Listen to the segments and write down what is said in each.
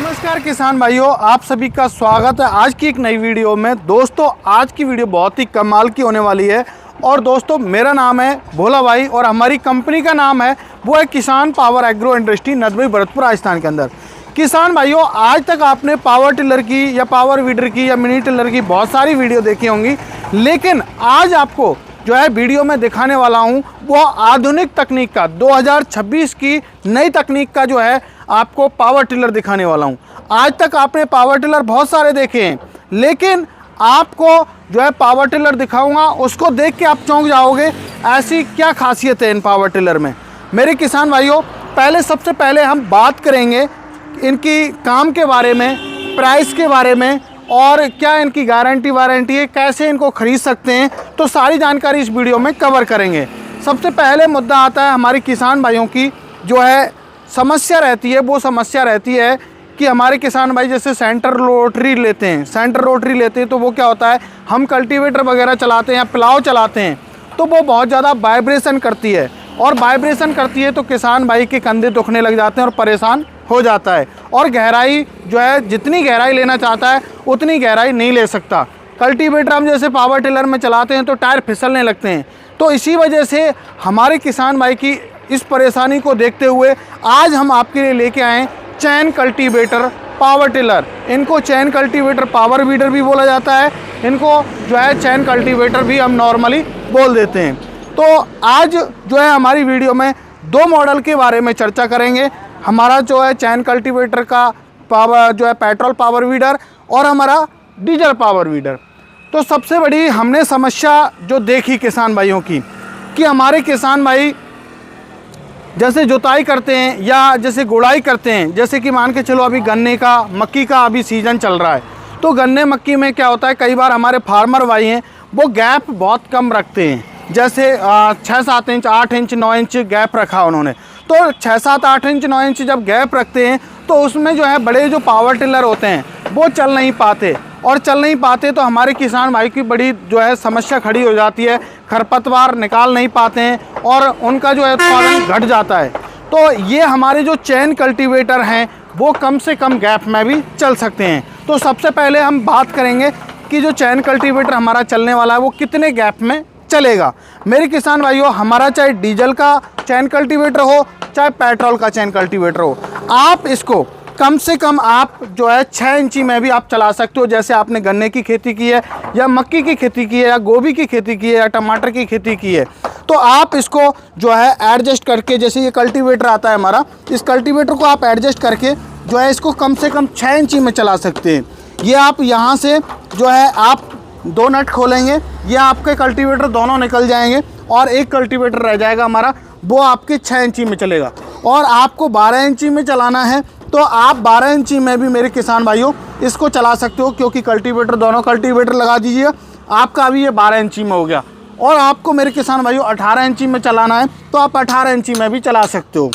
नमस्कार किसान भाइयों, आप सभी का स्वागत है आज की एक नई वीडियो में। दोस्तों आज की वीडियो बहुत ही कमाल की होने वाली है। और दोस्तों मेरा नाम है भोला भाई और हमारी कंपनी का नाम है वो है किसान power agro industry Nadbai Bharatpur Rajasthan के अंदर। किसान भाइयों आज तक आपने पावर टिलर की या पावर वीडर की या मिनी टिलर की बहुत सारी वीडियो देखी होंगी, लेकिन आज आपको जो है वीडियो में दिखाने वाला हूं वो आधुनिक तकनीक का 2026 की नई तकनीक का जो है आपको पावर टिलर दिखाने वाला हूं। आज तक आपने पावर टिलर बहुत सारे देखे हैं, लेकिन आपको जो है पावर टिलर दिखाऊंगा उसको देख के आप चौंक जाओगे, ऐसी क्या खासियत है इन पावर टिलर में। मेरे किसान भाइयों सबसे पहले हम बात करेंगे इनकी काम के बारे में, प्राइस के बारे में और क्या इनकी गारंटी वारंटी है, कैसे इनको ख़रीद सकते हैं, तो सारी जानकारी इस वीडियो में कवर करेंगे। सबसे पहले मुद्दा आता है हमारे किसान भाइयों की जो है समस्या रहती है, वो समस्या रहती है कि हमारे किसान भाई जैसे सेंटर रोटरी लेते हैं तो वो क्या होता है, हम कल्टीवेटर वगैरह चलाते हैं या प्लाव चलाते हैं तो वो बहुत ज़्यादा वाइब्रेशन करती है, और वाइब्रेशन करती है तो किसान भाई के कंधे दुखने लग जाते हैं और परेशान हो जाता है, और गहराई जो है जितनी गहराई लेना चाहता है उतनी गहराई नहीं ले सकता। कल्टीवेटर हम जैसे पावर टिलर में चलाते हैं तो टायर फिसलने लगते हैं। तो इसी वजह से हमारे किसान भाई की इस परेशानी को देखते हुए आज हम आपके लिए लेके आए चैन कल्टीवेटर पावर टिलर। इनको चैन कल्टीवेटर पावर वीडर भी बोला जाता है, इनको जो है चैन कल्टीवेटर भी हम नॉर्मली बोल देते हैं। तो आज जो है हमारी वीडियो में दो मॉडल के बारे में चर्चा करेंगे। हमारा जो है चैन कल्टीवेटर का पावर जो है पेट्रोल पावर वीडर और हमारा डीजल पावर वीडर। तो सबसे बड़ी हमने समस्या जो देखी किसान भाइयों की कि हमारे किसान भाई जैसे जुताई करते हैं या जैसे गुड़ाई करते हैं, जैसे कि मान के चलो अभी गन्ने का मक्की का अभी सीज़न चल रहा है, तो गन्ने मक्की में क्या होता है कई बार हमारे फार्मर भाई हैं वो गैप बहुत कम रखते हैं, जैसे 6-7 इंच 8 इंच 9 इंच गैप रखा उन्होंने। तो 6-7 8 इंच 9 इंच जब गैप रखते हैं तो उसमें जो है बड़े जो पावर टिलर होते हैं वो चल नहीं पाते, और चल नहीं पाते तो हमारे किसान भाई की बड़ी जो है समस्या खड़ी हो जाती है, खरपतवार निकाल नहीं पाते हैं और उनका जो है उत्पादन घट जाता है। तो ये हमारे जो चैन कल्टीवेटर हैं वो कम से कम गैप में भी चल सकते हैं। तो सबसे पहले हम बात करेंगे कि जो चैन कल्टीवेटर हमारा चलने वाला है वो कितने गैप में चलेगा। मेरे किसान भाइयों हमारा चाहे डीजल का चैन कल्टीवेटर हो चाहे पेट्रोल का चैन कल्टीवेटर हो, आप इसको कम से कम आप जो है 6 इंची में भी आप चला सकते हो। जैसे आपने गन्ने की खेती की है या मक्की की खेती की है या गोभी की खेती की है या टमाटर की खेती की है, तो आप इसको जो है एडजस्ट करके, जैसे ये कल्टीवेटर आता है हमारा, इस कल्टीवेटर को आप एडजस्ट करके जो है इसको कम से कम 6 इंची में चला सकते हैं। ये आप यहाँ से जो है आप 2 नट खोलेंगे, ये आपके कल्टीवेटर दोनों निकल जाएंगे और एक कल्टीवेटर रह जाएगा हमारा, वो आपके 6 इंची में चलेगा। और आपको 12 इंची में चलाना है तो आप 12 इंची में भी मेरे किसान भाइयों इसको चला सकते हो, क्योंकि कल्टीवेटर दोनों कल्टीवेटर लगा दीजिए, आपका अभी ये 12 इंची में हो गया। और आपको मेरे किसान भाइयों 18 इंची में चलाना है तो आप 18 इंची में भी चला सकते हो।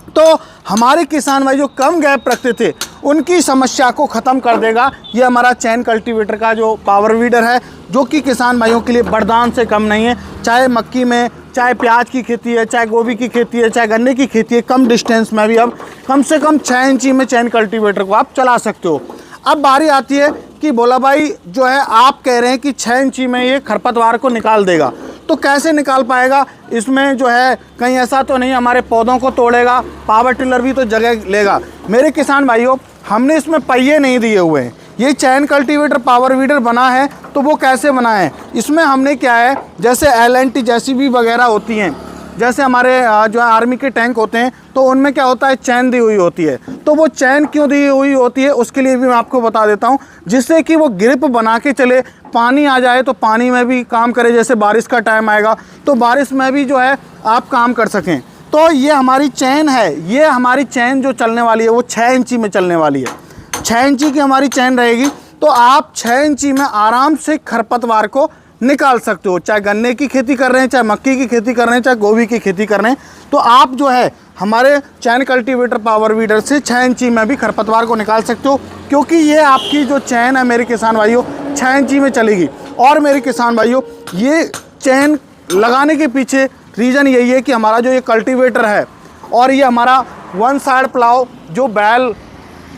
तो हमारे किसान भाई जो कम गैप रखते थे उनकी समस्या को ख़त्म कर देगा ये हमारा चैन कल्टीवेटर का जो पावर वीडर है, जो कि किसान भाइयों के लिए वरदान से कम नहीं है। चाहे मक्की में, चाहे प्याज की खेती है, चाहे गोभी की खेती है, चाहे गन्ने की खेती है, कम डिस्टेंस में भी अब कम से कम 6 इंची में चैन कल्टीवेटर को आप चला सकते हो। अब बारी आती है कि भोला भाई जो है आप कह रहे हैं कि 6 इंची में ये खरपतवार को निकाल देगा, तो कैसे निकाल पाएगा? इसमें जो है कहीं ऐसा तो नहीं हमारे पौधों को तोड़ेगा, पावर टिलर भी तो जगह लेगा। मेरे किसान भाइयों हमने इसमें पहिए नहीं दिए हुए हैं। ये चैन कल्टीवेटर पावर वीडर बना है तो वो कैसे बना है, इसमें हमने क्या है, जैसे LNT JCB वगैरह होती हैं, जैसे हमारे जो है आर्मी के टैंक होते हैं तो उनमें क्या होता है चैन दी हुई होती है। तो वो चैन क्यों दी हुई होती है उसके लिए भी मैं आपको बता देता हूँ, जिससे कि वो ग्रिप बना के चले, पानी आ जाए तो पानी में भी काम करे, जैसे बारिश का टाइम आएगा तो बारिश में भी जो है आप काम कर सकें। तो ये हमारी चैन है, ये हमारी चैन जो चलने वाली है वो 6 इंची में चलने वाली है। 6 इंची की हमारी चैन रहेगी तो आप 6 इंची में आराम से खरपतवार को निकाल सकते हो। चाहे गन्ने की खेती कर रहे हैं, चाहे मक्की की खेती कर रहे हैं, चाहे गोभी की खेती कर रहे हैं, तो आप जो है हमारे चैन कल्टीवेटर पावर वीडर से 6 इंची में भी खरपतवार को निकाल सकते हो, क्योंकि ये आपकी जो चैन है मेरे किसान भाइयों 6 इंची में चलेगी। और मेरे किसान भाइयों ये चैन लगाने के पीछे रीज़न यही है कि हमारा जो ये कल्टीवेटर है और ये हमारा वन साइड प्लाव जो बैल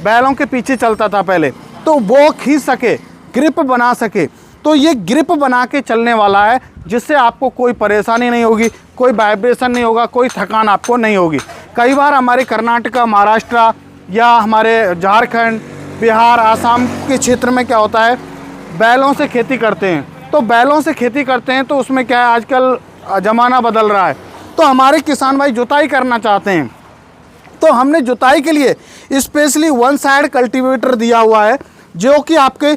बैलों के पीछे चलता था पहले, तो वो खींच सके, ग्रिप बना सके। तो ये ग्रिप बना के चलने वाला है, जिससे आपको कोई परेशानी नहीं होगी, कोई वाइब्रेशन नहीं होगा, कोई थकान आपको नहीं होगी। कई बार हमारे कर्नाटका, महाराष्ट्र या हमारे झारखंड, बिहार, आसाम के क्षेत्र में क्या होता है, बैलों से खेती करते हैं। तो बैलों से खेती करते हैं तो उसमें क्या है, आजकल ज़माना बदल रहा है, तो हमारे किसान भाई जुताई करना चाहते हैं। तो हमने जुताई के लिए स्पेशली वन साइड कल्टीवेटर दिया हुआ है, जो कि आपके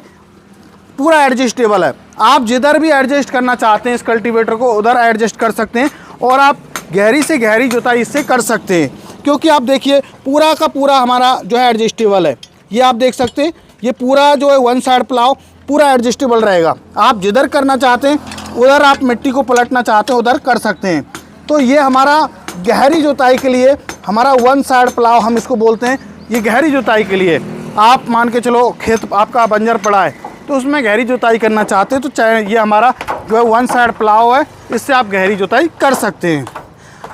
पूरा एडजस्टेबल है। आप जिधर भी एडजस्ट करना चाहते हैं इस कल्टीवेटर को, उधर एडजस्ट कर सकते हैं और आप गहरी से गहरी जुताई इससे कर सकते हैं। क्योंकि आप देखिए पूरा का पूरा हमारा जो है एडजस्टेबल है। ये आप देख सकते हैं, ये पूरा जो है वन साइड प्लाव पूरा एडजस्टेबल रहेगा। आप जिधर करना चाहते हैं उधर, आप मिट्टी को पलटना चाहते हैं उधर कर सकते हैं। तो ये हमारा गहरी जुताई के लिए हमारा वन साइड प्लाव हम इसको बोलते हैं। ये गहरी जुताई के लिए, आप मान के चलो खेत आपका बंजर पड़ा है तो उसमें गहरी जुताई करना चाहते हैं, तो चाहे ये हमारा जो है वन साइड प्लाव है, इससे आप गहरी जुताई कर सकते हैं।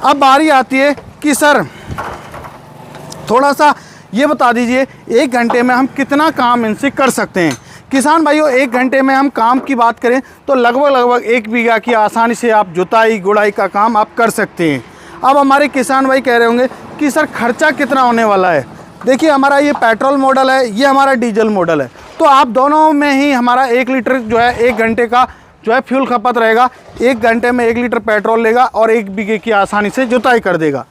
अब बारी आती है कि सर थोड़ा सा ये बता दीजिए, 1 घंटे में हम कितना काम इनसे कर सकते हैं। किसान भाइयों, 1 घंटे में हम काम की बात करें तो लगभग 1 बीघा की आसानी से आप जुताई गुड़ाई का काम आप कर सकते हैं। अब हमारे किसान भाई कह रहे होंगे कि सर खर्चा कितना होने वाला है। देखिए, हमारा ये पेट्रोल मॉडल है, ये हमारा डीजल मॉडल है, तो आप दोनों में ही हमारा 1 लीटर जो है 1 घंटे का जो है फ्यूल खपत रहेगा। 1 घंटे में 1 लीटर पेट्रोल लेगा और 1 बीघे की आसानी से जुताई कर देगा।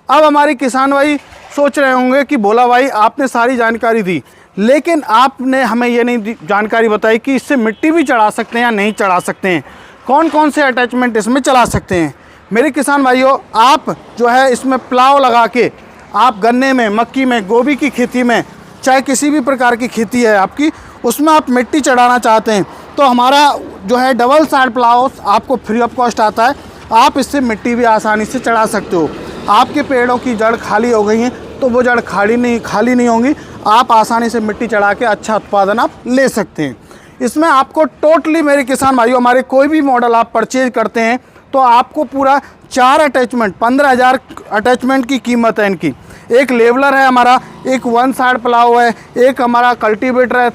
अब हमारे किसान भाई सोच रहे होंगे कि भोला भाई आपने सारी जानकारी दी, लेकिन आपने हमें ये नहीं जानकारी बताई कि इससे मिट्टी भी चढ़ा सकते हैं या नहीं चढ़ा सकते हैं, कौन कौन से अटैचमेंट इसमें चला सकते हैं। मेरे किसान भाइयों, आप जो है इसमें प्लाव लगा के आप गन्ने में, मक्की में, गोभी की खेती में, चाहे किसी भी प्रकार की खेती है आपकी, उसमें आप मिट्टी चढ़ाना चाहते हैं तो हमारा जो है डबल साइड प्लाव आपको फ्री ऑफ कॉस्ट आता है। आप इससे मिट्टी भी आसानी से चढ़ा सकते हो। आपके पेड़ों की जड़ खाली हो गई हैं तो वो जड़ खाली नहीं होंगी, आप आसानी से मिट्टी चढ़ा के अच्छा उत्पादन आप ले सकते हैं। इसमें आपको टोटली मेरे किसान भाइयों, हमारे कोई भी मॉडल आप परचेज करते हैं तो आपको पूरा 4 अटैचमेंट, 15,000 अटैचमेंट की कीमत है इनकी। एक लेवलर है हमारा, एक वन साइड प्लाव है, एक हमारा कल्टीवेटर है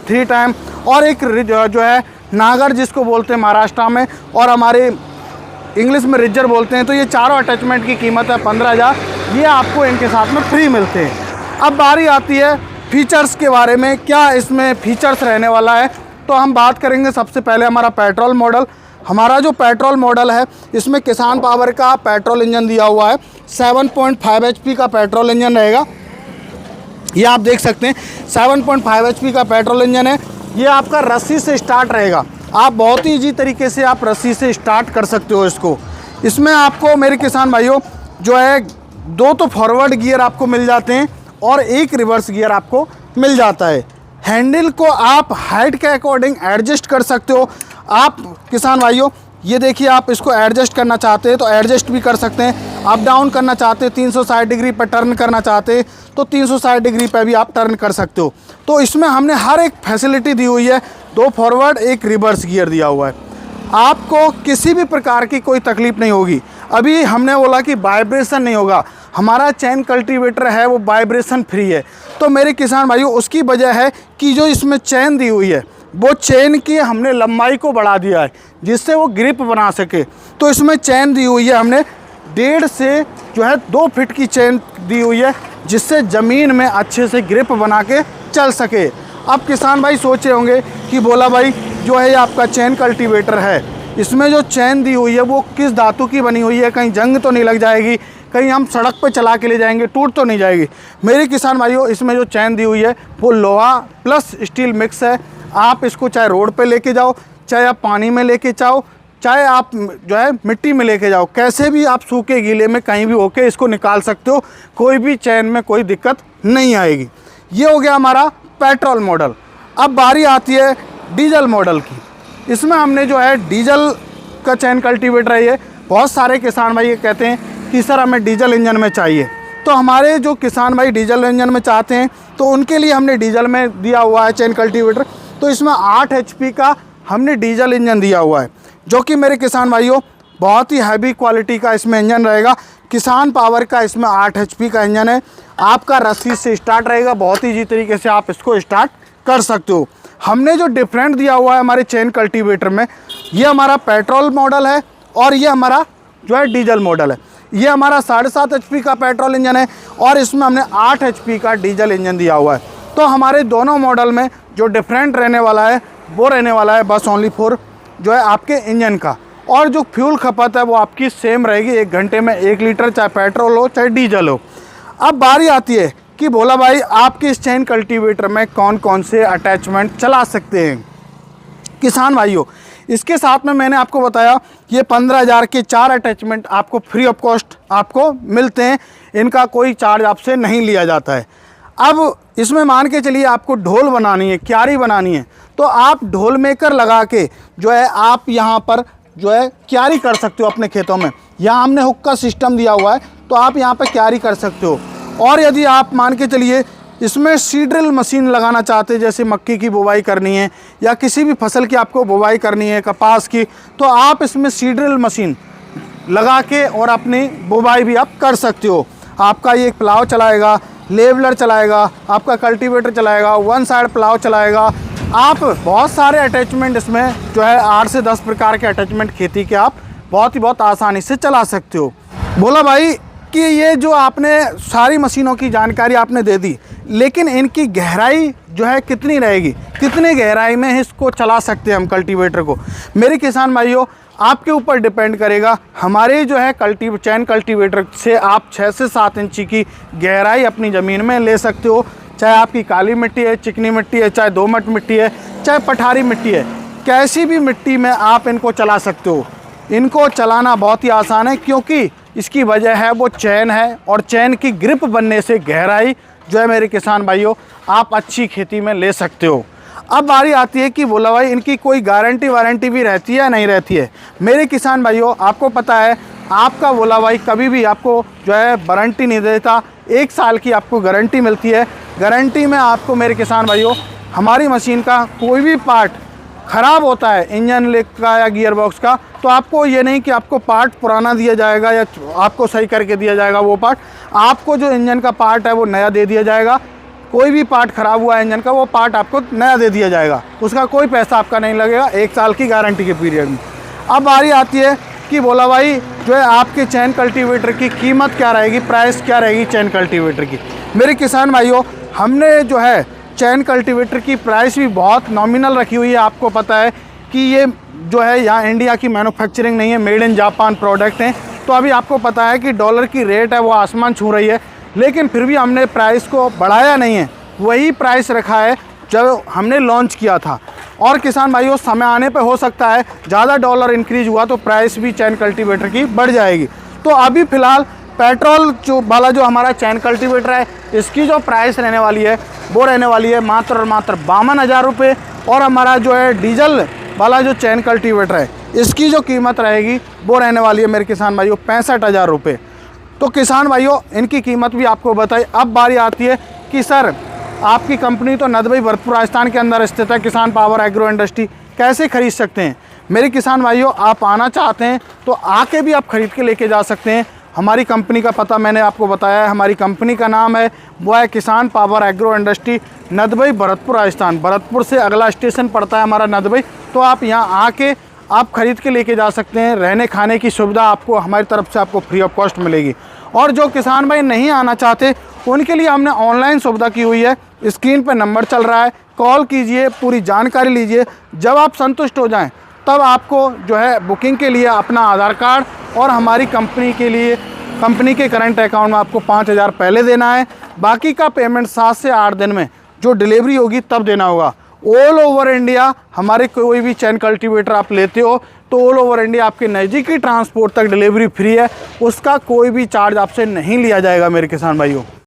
3 टाइम, और एक जो है नागर जिसको बोलते हैं महाराष्ट्र में, और हमारे इंग्लिश में रिजर बोलते हैं। तो ये चारों अटैचमेंट की कीमत है 15,000। ये आपको इनके साथ में फ्री मिलते हैं। अब बारी आती है फीचर्स के बारे में, क्या इसमें फीचर्स रहने वाला है। तो हम बात करेंगे सबसे पहले हमारा पेट्रोल मॉडल। हमारा जो पेट्रोल मॉडल है इसमें किसान पावर का पेट्रोल इंजन दिया हुआ है। 7.5 HP का पेट्रोल इंजन रहेगा। ये आप देख सकते हैं 7.5 HP का पेट्रोल इंजन है। ये आपका रस्सी से स्टार्ट रहेगा। आप बहुत ही ईजी तरीके से आप रस्सी से स्टार्ट कर सकते हो इसको। इसमें आपको मेरे किसान भाइयों जो है 2 तो फॉरवर्ड गियर आपको मिल जाते हैं और 1 रिवर्स गियर आपको मिल जाता है। हैंडल को आप हाइट के अकॉर्डिंग एडजस्ट कर सकते हो। आप किसान भाइयों ये देखिए, आप इसको एडजस्ट करना चाहते हैं तो एडजस्ट भी कर सकते हैं। अप डाउन करना चाहते हैं, 360 डिग्री पर टर्न करना चाहते हैं तो 360 डिग्री पर भी आप टर्न कर सकते हो। तो इसमें हमने हर एक फैसिलिटी दी हुई है। 2 फॉरवर्ड 1 रिवर्स गियर दिया हुआ है। आपको किसी भी प्रकार की कोई तकलीफ नहीं होगी। अभी हमने बोला कि वाइब्रेशन नहीं होगा, हमारा चैन कल्टीवेटर है वो वाइब्रेशन फ्री है। तो मेरे किसान भाइयों उसकी वजह है कि जो इसमें चैन दी हुई है वो चैन की हमने लंबाई को बढ़ा दिया है जिससे वो ग्रिप बना सके। तो इसमें चैन दी हुई है हमने 1.5 से जो है 2 फीट की चैन दी हुई है जिससे ज़मीन में अच्छे से ग्रिप बना के चल सके। अब किसान भाई सोच रहे होंगे कि बोला भाई जो है ये आपका चैन कल्टीवेटर है, इसमें जो चैन दी हुई है वो किस धातु की बनी हुई है, कहीं जंग तो नहीं लग जाएगी, कहीं हम सड़क पे चला के ले जाएंगे टूट तो नहीं जाएगी। मेरे किसान भाइयों इसमें जो चैन दी हुई है वो लोहा प्लस स्टील मिक्स है। आप इसको चाहे रोड पे लेके जाओ, चाहे आप पानी में लेके जाओ, चाहे आप जो है मिट्टी में लेके जाओ, कैसे भी आप सूखे गीले में कहीं भी होके इसको निकाल सकते हो। कोई भी चैन में कोई दिक्कत नहीं आएगी। ये हो गया हमारा पेट्रोल मॉडल। अब बारी आती है डीजल मॉडल की। इसमें हमने जो है डीजल का चैन कल्टीवेटर है। ये बहुत सारे किसान भाई ये कहते हैं कि सर हमें डीजल इंजन में चाहिए। तो हमारे जो किसान भाई डीजल इंजन में चाहते हैं तो उनके लिए हमने डीजल में दिया हुआ है चैन कल्टीवेटर। तो इसमें 8 HP का हमने डीजल इंजन दिया हुआ है जो कि मेरे किसान भाइयों बहुत ही हैवी क्वालिटी का इसमें इंजन रहेगा। किसान पावर का इसमें 8 HP का इंजन है। आपका रस्सी से स्टार्ट रहेगा, बहुत ही इजी तरीके से आप इसको स्टार्ट कर सकते हो। हमने जो डिफरेंट दिया हुआ है हमारे चेन कल्टीवेटर में, ये हमारा पेट्रोल मॉडल है और ये हमारा जो है डीजल मॉडल है। ये हमारा 7.5 HP का पेट्रोल इंजन है और इसमें हमने 8 HP का डीजल इंजन दिया हुआ है। तो हमारे दोनों मॉडल में जो डिफरेंट रहने वाला है वो रहने वाला है बस ओनली फॉर जो है आपके इंजन का, और जो फ्यूल खपत है वो आपकी सेम रहेगी। 1 घंटे में 1 लीटर, चाहे पेट्रोल हो चाहे डीजल हो। अब बारी आती है कि भोला भाई आपके इस चेन कल्टीवेटर में कौन कौन से अटैचमेंट चला सकते हैं। किसान भाइयों, इसके साथ में मैंने आपको बताया ये 15,000 के 4 अटैचमेंट आपको फ्री ऑफ कॉस्ट आपको मिलते हैं। इनका कोई चार्ज आपसे नहीं लिया जाता है। अब इसमें मान के चलिए आपको ढोल बनानी है, क्यारी बनानी है, तो आप ढोल मेकर लगा के जो है आप यहाँ पर जो है क्यारी कर सकते हो अपने खेतों में। यहाँ हमने हुक का सिस्टम दिया हुआ है, तो आप यहाँ पर क्यारी कर सकते हो। और यदि आप मान के चलिए इसमें सीड ड्रिल मशीन लगाना चाहते हैं, जैसे मक्की की बुवाई करनी है या किसी भी फसल की आपको बुवाई करनी है, कपास की, तो आप इसमें सीड ड्रिल मशीन लगा के और अपनी बुवाई भी आप कर सकते हो। आपका ये प्लाव चलाएगा, लेवलर चलाएगा, आपका कल्टीवेटर चलाएगा, वन साइड प्लाव चलाएगा। आप बहुत सारे अटैचमेंट इसमें जो है 8 से 10 प्रकार के अटैचमेंट खेती के आप बहुत आसानी से चला सकते हो। बोला भाई कि ये जो आपने सारी मशीनों की जानकारी आपने दे दी, लेकिन इनकी गहराई जो है कितनी रहेगी, कितनी गहराई में इसको चला सकते हैं हम कल्टीवेटर को। मेरे किसान भाइयों, आपके ऊपर डिपेंड करेगा। हमारे जो है चैन कल्टीवेटर से आप 6 से 7 इंची की गहराई अपनी ज़मीन में ले सकते हो। चाहे आपकी काली मिट्टी है, चिकनी मिट्टी है, चाहे दोमट मिट्टी है, चाहे पठारी मिट्टी है, कैसी भी मिट्टी में आप इनको चला सकते हो। इनको चलाना बहुत ही आसान है, क्योंकि इसकी वजह है वो चैन है, और चैन की ग्रिप बनने से गहराई जो है मेरे किसान भाइयों आप अच्छी खेती में ले सकते हो। अब बारी आती है कि बोला भाई इनकी कोई गारंटी वारंटी भी रहती है या नहीं रहती है। मेरे किसान भाइयों, आपको पता है आपका बोला भाई कभी भी आपको जो है वारंटी नहीं देता। 1 साल की आपको गारंटी मिलती है। गारंटी में आपको मेरे किसान भाइयों हमारी मशीन का कोई भी पार्ट ख़राब होता है, इंजन लीक का या गियर बॉक्स का, तो आपको ये नहीं कि आपको पार्ट पुराना दिया जाएगा या आपको सही करके दिया जाएगा वो पार्ट। आपको जो इंजन का पार्ट है वो नया दे दिया जाएगा। कोई भी पार्ट ख़राब हुआ है इंजन का, वो पार्ट आपको नया दे दिया जाएगा। उसका कोई पैसा आपका नहीं लगेगा 1 साल की गारंटी के पीरियड में। अब बारी आती है कि बोला भाई जो है आपके चैन कल्टीवेटर की कीमत क्या रहेगी, प्राइस क्या रहेगी चैन कल्टीवेटर की। मेरे किसान भाइयों, हमने जो है चैन कल्टीवेटर की प्राइस भी बहुत नॉमिनल रखी हुई है। आपको पता है कि ये जो है यहाँ इंडिया की मैन्युफैक्चरिंग नहीं है, मेड इन जापान प्रोडक्ट हैं। तो अभी आपको पता है कि डॉलर की रेट है वो आसमान छू रही है, लेकिन फिर भी हमने प्राइस को बढ़ाया नहीं है, वही प्राइस रखा है जब हमने लॉन्च किया था। और किसान भाइयों, समय आने पे हो सकता है ज़्यादा डॉलर इंक्रीज हुआ तो प्राइस भी चैन कल्टीवेटर की बढ़ जाएगी। तो अभी फ़िलहाल पेट्रोल वाला जो हमारा चैन कल्टीवेटर है, इसकी जो प्राइस रहने वाली है वो रहने वाली है मात्र और मात्र 52,000 रुपये। और हमारा जो है डीजल वाला जो चैन कल्टीवेटर है, इसकी जो कीमत रहेगी वो रहने वाली है मेरे किसान भाइयों 65,000 रुपये। तो किसान भाइयों, इनकी कीमत भी आपको बताई। अब बारी आती है कि सर आपकी कंपनी तो नदबई भरतपुर राजस्थान के अंदर स्थित है, किसान पावर एग्रो इंडस्ट्री, कैसे खरीद सकते हैं। मेरे किसान भाइयों, आप आना चाहते हैं तो आके भी आप ख़रीद के लेके जा सकते हैं। हमारी कंपनी का पता मैंने आपको बताया है। हमारी कंपनी का नाम है वो है किसान power agro industry, Nadbai Bharatpur Rajasthan. Bharatpur से अगला स्टेशन पड़ता है हमारा नदबई। तो आप यहाँ आके आप ख़रीद के लेके जा सकते हैं। रहने खाने की सुविधा आपको हमारी तरफ से आपको फ्री ऑफ कॉस्ट मिलेगी। और जो किसान भाई नहीं आना चाहते उनके लिए हमने ऑनलाइन सुविधा की हुई है। स्क्रीन पर नंबर चल रहा है, कॉल कीजिए, पूरी जानकारी लीजिए। जब आप संतुष्ट हो जाएं तब आपको जो है बुकिंग के लिए अपना आधार कार्ड और हमारी कंपनी के लिए कंपनी के करंट अकाउंट में आपको 5,000 पहले देना है। बाकी का पेमेंट 7 से 8 दिन में जो डिलीवरी होगी तब देना होगा। ऑल ओवर इंडिया हमारे कोई भी चैन कल्टीवेटर आप लेते हो तो ऑल ओवर इंडिया आपके नज़दीकी ट्रांसपोर्ट तक डिलीवरी फ्री है, उसका कोई भी चार्ज आपसे नहीं लिया जाएगा मेरे किसान भाइयों।